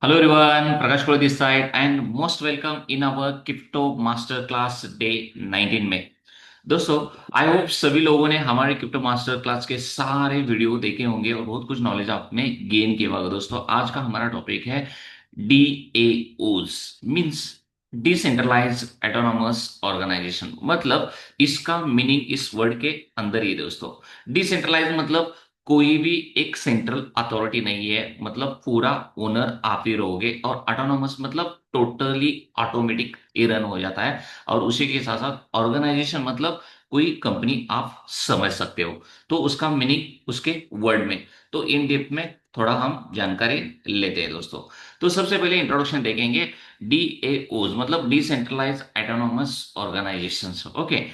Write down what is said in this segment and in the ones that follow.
Hello everyone, Prakash Kolo this side and most welcome in our crypto master class day 19 में। दोस्तों, I hope सभी लोगों ने हमारे क्रिप्टो मास्टर क्लास के सारे वीडियो देखे होंगे और बहुत कुछ नॉलेज आपने गेन किया होगा। दोस्तों, आज का हमारा टॉपिक है DAOs means decentralised autonomous organisation. मतलब इसका मीनिंग इस वर्ड के अंदर ही है दोस्तों। डिसेंट्रलाइज मतलब कोई भी एक सेंट्रल अथॉरिटी नहीं है, मतलब पूरा ओनर आप ही रहोगे। और ऑटोनोमस मतलब टोटली ऑटोमेटिक ये रन हो जाता है। और उसी के साथ साथ ऑर्गेनाइजेशन मतलब कोई कंपनी आप समझ सकते हो। तो उसका मीनिंग उसके वर्ड में, तो इन डेप्थ में थोड़ा हम जानकारी लेते हैं दोस्तों। तो सबसे पहले इंट्रोडक्शन देखेंगे। DAOs मतलब डिसेंट्रलाइज ऑटोनोमस ऑर्गेनाइजेशंस। ओके,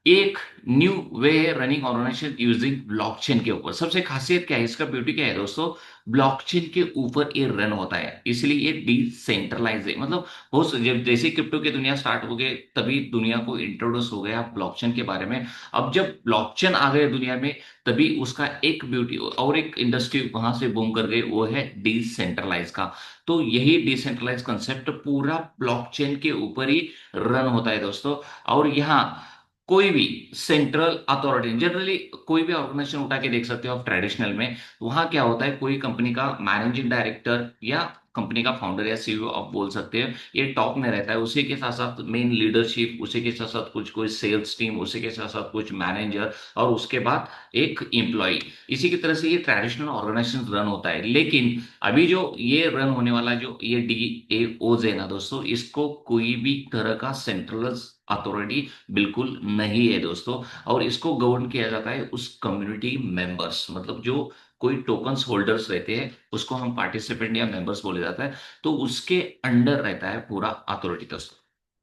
एक new way running organisation using blockchain के ऊपर। सबसे खासियत क्या है, इसका ब्यूटी क्या है दोस्तों, ब्लॉकचेन के ऊपर ये रन होता है, इसलिए ये डिसेंट्रलाइज है। मतलब बहुत जब जैसे क्रिप्टो की दुनिया स्टार्ट हो गई तभी दुनिया को इंट्रोड्यूस हो गया ब्लॉकचेन के बारे में। अब जब ब्लॉकचेन आ गए दुनिया में तभी उसका एक ब्यूटी और एक इंडस्ट्री वहां से बूम कर गई, वो है डिसेंट्रलाइज का। तो यही डिसेंट्रलाइज कंसेप्ट पूरा ब्लॉकचेन के ऊपर ही रन होता है दोस्तों। और यहाँ कोई भी सेंट्रल अथॉरिटी, जनरली कोई भी ऑर्गेनाइजेशन उठा के देख सकते हो आप ट्रेडिशनल में, वहां क्या होता है, कोई कंपनी का मैनेजिंग डायरेक्टर या कंपनी का फाउंडर या CEO आप बोल सकते हैं, ये टॉप में रहता है। उसी के साथ साथ मेन लीडरशिप, उसी के साथ साथ कुछ कोई सेल्स टीम, उसी के साथ साथ कुछ मैनेजर, और उसके बाद एक एम्प्लॉय। इसी की तरह से ये ट्रेडिशनल ऑर्गेनाइजेशन रन होता है। लेकिन अभी जो ये रन होने वाला जो ये DAOs है ना दोस्तों, इसको कोई भी तरह का सेंट्रल अथॉरिटी बिल्कुल नहीं है दोस्तों। और इसको गवर्न किया जाता है उस कम्युनिटी मेंबर्स, मतलब जो कोई टोकन्स होल्डर्स रहते हैं उसको हम पार्टिसिपेंट या मेंबर्स बोले जाता है। तो उसके अंडर रहता है पूरा अथॉरिटी दोस्तों।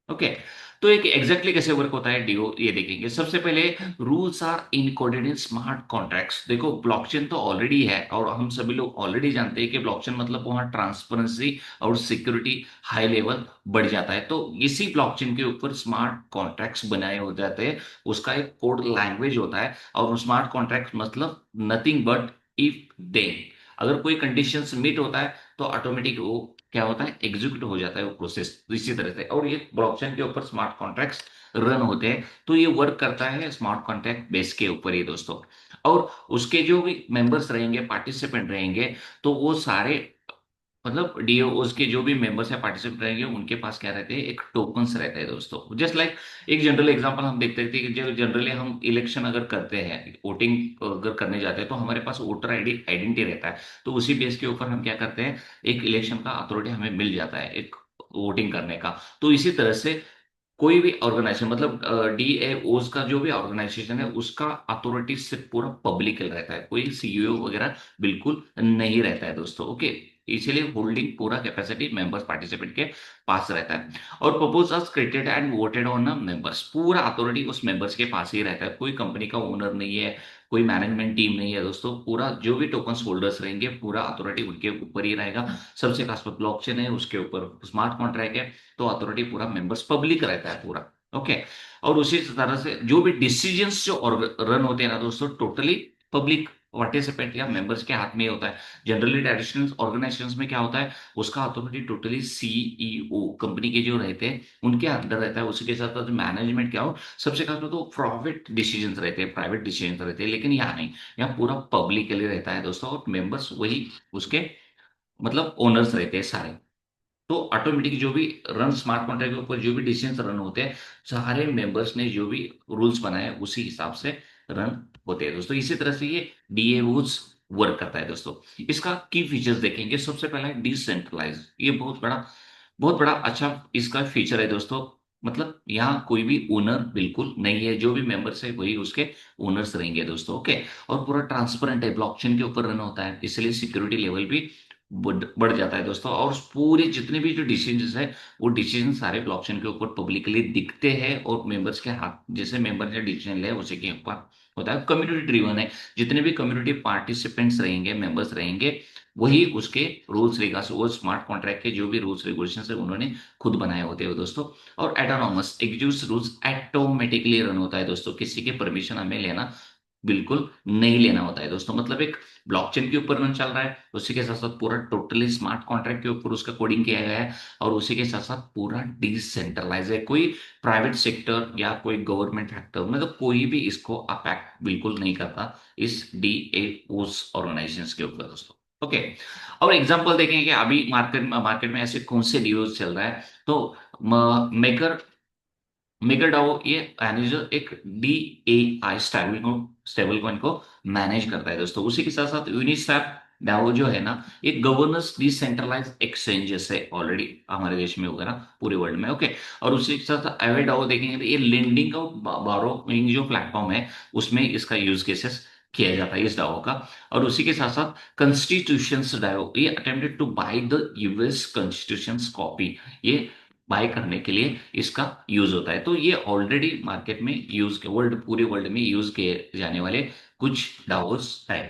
ओके, तो एक एग्जैक्टली कैसे वर्क होता है डीओ ये देखेंगे। सबसे पहले rules are encoded in smart contracts. देखो, ब्लॉकचेन तो ऑलरेडी है और हम सभी लोग ऑलरेडी जानते हैं कि ब्लॉकचेन मतलब वहां ट्रांसपेरेंसी और सिक्योरिटी हाई लेवल बढ़ जाता है। तो इसी ब्लॉकचेन के ऊपर स्मार्ट कॉन्ट्रैक्ट्स बनाए हो जाते हैं। उसका एक कोड लैंग्वेज होता है और स्मार्ट कॉन्ट्रैक्ट मतलब नथिंग बट इफ देन, अगर कोई कंडीशंस मीट होता है तो ऑटोमेटिक वो क्या होता है, एग्जीक्यूट हो जाता है वो प्रोसेस इसी तरह से। और ये ब्लॉकचेन के ऊपर स्मार्ट कॉन्ट्रैक्ट्स रन होते हैं। तो ये वर्क करता है स्मार्ट कॉन्ट्रैक्ट बेस के ऊपर ही दोस्तों। और उसके जो भी मेंबर्स रहेंगे, पार्टिसिपेंट रहेंगे, तो वो सारे मतलब डीओ उसके जो भी मेंबर्स या पार्टिसिपेंट रहेंगे उनके पास क्या रहते हैं, एक टोकन्स रहते हैं दोस्तों। जस्ट लाइक एक जनरल एग्जांपल हम देखते थे कि जो जनरली हम इलेक्शन अगर करते हैं, वोटिंग अगर करने जाते हैं, तो हमारे पास वोटर आइडेंटिटी रहता है। तो उसी बेस के ऊपर हम क्या करते हैं, एक इलेक्शन का अथॉरिटी हमें मिल जाता है एक वोटिंग करने का। तो इसी तरह से कोई भी ऑर्गेनाइजेशन मतलब DAOs का जो भी ऑर्गेनाइजेशन है उसका अथॉरिटी से पूरा पब्लिक रहता है, कोई CEO वगैरह बिल्कुल नहीं रहता है दोस्तों। ओके, इसीलिए होल्डिंग पूरा कैपेसिटी मेंबर्स पार्टिसिपेंट के पास रहता है। और proposals created and voted on members, पूरा अथॉरिटी उस मेंबर्स के पास ही रहता है। कोई कंपनी का ओनर नहीं है, कोई मैनेजमेंट टीम नहीं है दोस्तों। पूरा जो भी टोकन्स होल्डर्स रहेंगे पूरा अथॉरिटी उनके ऊपर ही रहेगा। सबसे खास बात ब्लॉकचेन है, उसके ऊपर स्मार्ट कॉन्ट्रैक्ट है, तो अथॉरिटी पूरा मेंबर्स पब्लिक रहता है पूरा। ओके, और उसी तरह से जो भी डिसीजंस जो रन होते हैं ना दोस्तों, टोटली पब्लिक पार्टिसिपेंट या मेंबर्स के हाथ में ही होता है। जनरली ट्रेडिशनल ऑर्गेनाइजेशंस में क्या होता है, उसका अथॉरिटी टोटली CEO कंपनी के जो रहते हैं उनके अंदर रहता है। उसी के साथ साथ मैनेजमेंट क्या हो, सबसे खास बात तो प्रॉफिट डिसीजंस रहते हैं, प्राइवेट डिसीजंस रहते हैं। लेकिन यहाँ नहीं, यहाँ पूरा पब्लिकली रहता है दोस्तों, और मेंबर्स वही उसके मतलब ओनर्स रहते हैं सारे। तो ऑटोमेटिक जो भी रन स्मार्ट कॉन्ट्रैक्ट के ऊपर जो भी डिसीजन रन होते हैं, सारे मेंबर्स ने जो भी रूल्स बनाए उसी हिसाब से रन होते हैं दोस्तों। इसी तरह से ये DA रूल्स वर्क करता है दोस्तों। इसका की फीचर्स देखेंगे। सबसे पहला है डिसेंट्रलाइज। ये बहुत बड़ा अच्छा इसका फीचर है दोस्तों। मतलब यहाँ कोई भी ओनर बिल्कुल नहीं है, जो भी मेंबर्स है वही उसके ओनर्स रहेंगे दोस्तों। ओके, और पूरा ट्रांसपेरेंट है, ब्लॉकचेन के ऊपर रन होता है, इसलिए सिक्योरिटी लेवल भी बढ़ जाता है दोस्तों। और पूरे जितने भी जो डिसीजंस है वो डिसीजन सारे ब्लॉकचेन के ऊपर पब्लिकली दिखते हैं और मेंबर्स के हाथ, जैसे मेंबर ने डिसीजन लिया उसी के ऊपर होता है। कम्युनिटी ड्रिवन है, जितने भी कम्युनिटी पार्टिसिपेंट्स रहेंगे, मेंबर्स रहेंगे, वही उसके रूल्स रेगास, वो स्मार्ट कॉन्ट्रैक्ट के जो भी रूल्स रेगुलेशन है उन्होंने खुद बनाए होते हैं दोस्तों। और autonomous executive rules automatically run होता है दोस्तों, किसी के परमिशन हमें लेना बिल्कुल नहीं लेना होता है दोस्तों। मतलब एक ब्लॉकचेन के ऊपर रन चल रहा है, उसी के साथ साथ पूरा टोटली स्मार्ट कॉन्ट्रैक्ट के ऊपर उसका कोडिंग किया गया है, और उसी के साथ साथ पूरा डिसेंट्रलाइज है। कोई प्राइवेट सेक्टर या कोई गवर्नमेंट फैक्टर, मतलब कोई भी इसको अफेक्ट बिल्कुल नहीं करता इस डीएओस ऑर्गेनाइजेशन के ऊपर दोस्तों। ओके। और एग्जांपल देखेंगे कि अभी मार्केट में ऐसे कौन से डीओस चल रहा है। तो मेकर मेगाडाओ ये मैनेजर एक DAI स्टेबल कॉइन को मैनेज करता है दोस्तों। उसी के साथ साथ यूनिस्वैप डाओ जो है ना, ये गवर्नेंस डिसेंट्रलाइज एक्सचेंजेस है ऑलरेडी हमारे देश में वगैरह पूरे वर्ल्ड में। ओके। और उसी के साथ एवे डाओ देखेंगे तो ये लेंडिंग और बारोइंग जो प्लेटफॉर्म है, उसमें इसका यूज केसेस किया जाता है इस डाओ का। और उसी के साथ साथ कॉन्स्टिट्यूशंस डाओ ये attempted to buy the US constitutions copy, ये बाय करने के लिए इसका यूज होता है। तो ये ऑलरेडी मार्केट में यूज के पूरे वर्ल्ड में यूज किए जाने वाले कुछ डाउस है।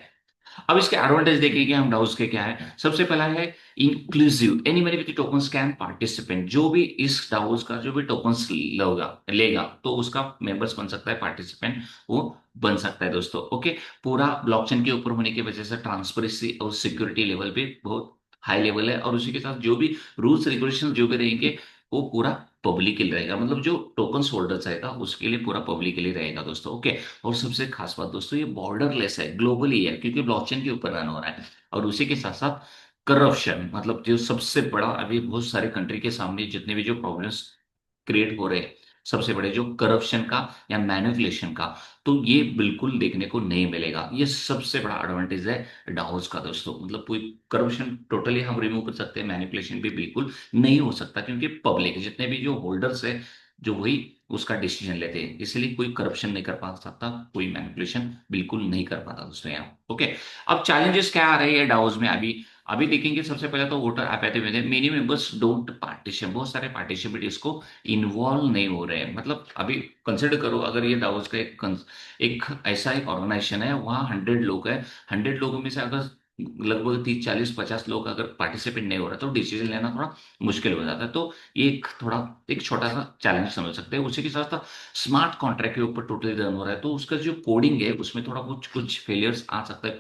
अब इसके एडवांटेज देखिए कि हम डाउस के क्या है। सबसे पहला है inclusive, any money with tokens can participant. जो भी इस डाउस का जो भी टोकन्स लेगा तो उसका मेंबर्स बन सकता है, पार्टिसिपेंट वो बन सकता है दोस्तों। ओके। पूरा ब्लॉकचेन के ऊपर होने की वजह से ट्रांसपेरेंसी और सिक्योरिटी लेवल भी बहुत हाई लेवल है, और उसी के साथ जो भी रूल्स रेगुलेशन जो भी रहेंगे वो पूरा पब्लिक के लिए रहेगा। मतलब जो टोकन होल्डर्स रहेगा उसके लिए पूरा पब्लिक के लिए रहेगा दोस्तों। ओके। और सबसे खास बात दोस्तों, ये बॉर्डरलेस है, ग्लोबली है, क्योंकि ब्लॉकचेन के ऊपर रन हो रहा है। और उसी के साथ साथ करप्शन, मतलब जो सबसे बड़ा अभी बहुत सारे कंट्री के सामने जितने भी जो प्रॉब्लम्स क्रिएट हो रहे हैं, सबसे बड़े जो करप्शन का या मैनिपुलेशन का, तो ये बिल्कुल देखने को नहीं मिलेगा। ये सबसे बड़ा एडवांटेज है डाउस का दोस्तों। मतलब कोई करप्शन टोटली हम रिमूव कर सकते हैं, मैनिपुलेशन भी बिल्कुल नहीं हो सकता, क्योंकि पब्लिक जितने भी जो होल्डर्स है जो वही उसका डिसीजन लेते हैं, इसलिए कोई करप्शन नहीं कर पा सकता, कोई मैनिपुलेशन बिल्कुल नहीं कर पाता दोस्तों यहाँ। ओके। अब चैलेंजेस क्या आ रहे हैं डाउस में अभी। अभी देखेंगे सबसे पहले तो वोटर अपैथी में मेनी मेंबर्स डोंट पार्टिसिपेट, बहुत सारे पार्टिसिपेट इसको इन्वॉल्व नहीं हो रहे हैं। मतलब अभी कंसिडर करो, अगर ये दावोस का एक ऐसा एक ऑर्गेनाइजेशन है, वहाँ 100 लोग है, 100 लोगों में से अगर लगभग 30 40 50 लोग अगर पार्टिसिपेट नहीं हो रहा तो डिसीजन लेना थोड़ा मुश्किल हो जाता है। तो ये एक छोटा सा चैलेंज समझ सकते हैं। उसी के साथ साथ स्मार्ट कॉन्ट्रैक्ट के ऊपर टोटली रन हो रहा है, तो उसका जो कोडिंग है उसमें थोड़ा कुछ कुछ फेलियर्स आ सकता है,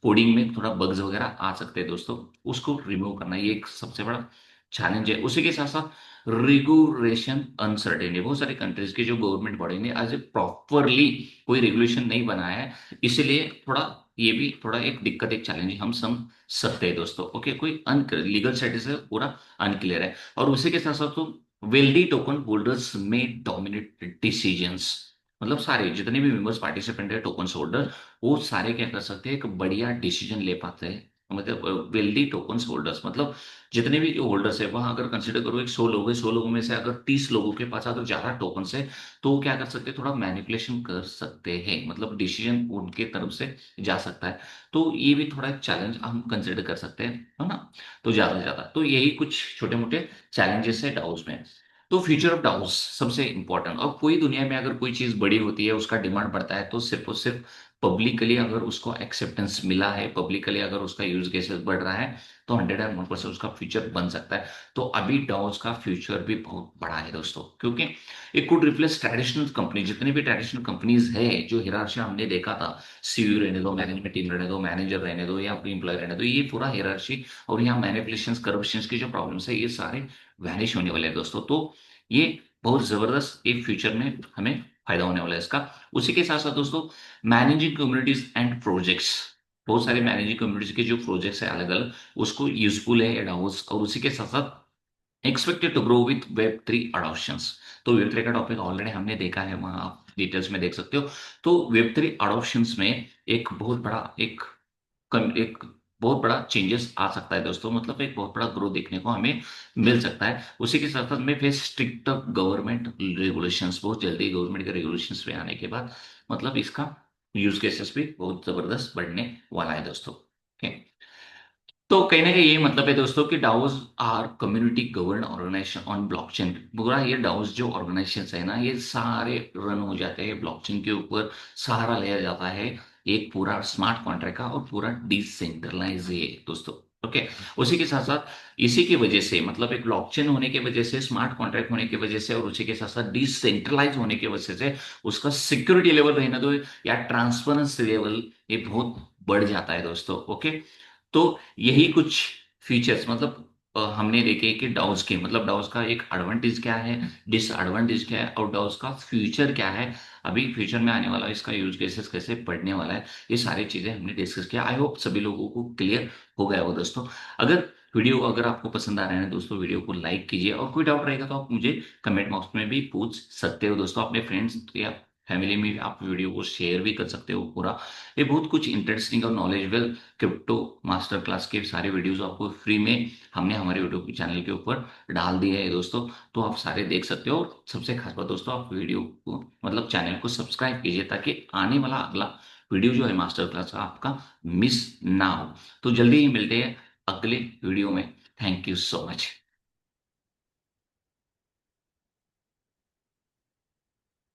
कोडिंग में थोड़ा बग्स वगैरह आ सकते हैं दोस्तों। उसको रिमूव करना ये एक सबसे बड़ा चैलेंज है। उसी के साथ साथ रेगुलेशन अनसर्टेनिटी, बहुत सारी कंट्रीज की जो गवर्नमेंट बॉडी ने आज प्रॉपरली कोई रेगुलेशन नहीं बनाया है, इसीलिए थोड़ा ये भी थोड़ा एक दिक्कत, एक चैलेंज हम समझ सकते हैं दोस्तों। ओके। कोई लीगल स्टेटस है पूरा अनक्लियर है। और उसी के साथ साथ तो वेल्दी टोकन होल्डर्स में डोमिनेट डिसीजंस, मतलब सारे जितने भी मेंबर्स पार्टिसिपेंट है टोकन होल्डर, वो सारे क्या कर सकते हैं, एक बढ़िया डिसीजन ले पाते हैं। मतलब वेल्दी टोकन होल्डर्स, मतलब जितने भी जो होल्डर्स है वहां अगर कंसिडर करो एक 100 लोग है, 100 लोगों में से अगर 30 लोगों के पास अगर ज्यादा टोकन है, तो वो क्या कर सकते हैं, थोड़ा मैनिपुलेशन कर सकते हैं, मतलब डिसीजन उनके तरफ से जा सकता है। तो ये भी थोड़ा एक चैलेंज हम कंसिडर कर सकते हैं, है ना। तो ज्यादा से ज्यादा तो यही कुछ छोटे मोटे चैलेंजेस है डाउस में। तो फ्यूचर ऑफ डाउस सबसे इंपॉर्टेंट, और कोई दुनिया में अगर कोई चीज बड़ी होती है, उसका डिमांड बढ़ता है, तो सिर्फ और सिर्फ पब्लिकली अगर उसको एक्सेप्टेंस मिला है, पब्लिकली अगर उसका यूज केसेस बढ़ रहा है, तो 101% उसका फ्यूचर बन सकता है। तो अभी डाउस का फ्यूचर भी बहुत बड़ा है दोस्तों, क्योंकि it could replace traditional company, जितने भी ट्रेडिशनल कंपनीज है जो हिरार्ची हमने देखा था, सीईओ रहने दो, मैनेजमेंट टीम रहने दो, मैनेजर रहने दो या कोई एम्प्लॉय रहने दो, ये पूरा हिरार्ची और यहाँ मैनिपुलेशन करप्शन की जो प्रॉब्लम्स है ये सारे वैनिश होने वाले हैं दोस्तों। तो ये बहुत जबरदस्त एक फ्यूचर में हमें फायदा होने वाला है इसका। उसी के साथ साथ दोस्तों मैनेजिंग कम्युनिटीज एंड प्रोजेक्ट्स, बहुत सारे मैनेजिंग कम्युनिटीज के जो प्रोजेक्ट्स है अलग अलग, उसको यूजफुल है एडाउस। और उसी के साथ साथ expected to grow with web 3 adoptions. तो वेब 3 का टॉपिक ऑलरेडी हमने देखा है, वहां आप डिटेल्स में देख सकते हो। तो वेब 3 अडॉप्शंस में एक बहुत बड़ा एक बहुत बड़ा चेंजेस आ सकता है दोस्तों, मतलब एक बहुत बड़ा ग्रोथ देखने को हमें मिल सकता है। उसी के साथ साथ में फिर स्ट्रिक्ट गवर्नमेंट रेगुलेशंस, बहुत जल्दी गवर्नमेंट के रेगुलेशंस में आने के बाद मतलब इसका यूज केसेस भी बहुत जबरदस्त बढ़ने वाला है दोस्तों। ओके। तो कहीं ना कहीं ये मतलब है दोस्तों कि DAOs are community governed organisation on blockchain. पूरा ये डाउस जो ऑर्गेनाइजेशन है ना, ये सारे रन हो जाते हैं ब्लॉकचेन के ऊपर, सहारा लिया जाता है एक पूरा स्मार्ट कॉन्ट्रैक्ट का, और पूरा डिसेंट्रलाइज है दोस्तों। ओके। उसी के साथ साथ इसी की वजह से मतलब एक ब्लॉकचेन होने की वजह से, स्मार्ट कॉन्ट्रैक्ट होने की वजह से, और उसी के साथ साथ डिसेंट्रलाइज होने की वजह से उसका सिक्योरिटी लेवल रहने दो या ट्रांसपेरेंसी लेवल, ये बहुत बढ़ जाता है दोस्तों। ओके। तो यही कुछ फीचर्स मतलब हमने देखे कि डाउस के मतलब डाउस का एक एडवांटेज क्या है, डिसएडवांटेज क्या है, और डाउस का फ्यूचर क्या है, अभी फ्यूचर में आने वाला है, इसका यूज केसेस कैसे पढ़ने वाला है, ये सारी चीजें हमने डिस्कस किया। आई होप सभी लोगों को क्लियर हो गया हो दोस्तों। अगर आपको पसंद आ रहा है दोस्तों, वीडियो को लाइक कीजिए, और कोई डाउट रहेगा तो आप मुझे कमेंट बॉक्स में भी पूछ सकते हो दोस्तों। अपने फ्रेंड्स या फैमिली में भी आप वीडियो को शेयर भी कर सकते हो पूरा। ये बहुत कुछ इंटरेस्टिंग और नॉलेजेबल क्रिप्टो मास्टर क्लास के सारे वीडियोस आपको फ्री में हमने हमारे यूट्यूब चैनल के ऊपर डाल दिए हैं दोस्तों। तो आप सारे देख सकते हो, और सबसे खास बात दोस्तों, आप वीडियो को मतलब चैनल को सब्सक्राइब कीजिए ताकि आने वाला अगला वीडियो जो है मास्टर क्लास का आपका मिस ना हो। तो जल्दी ही मिलते हैं अगले वीडियो में। Thank you so much.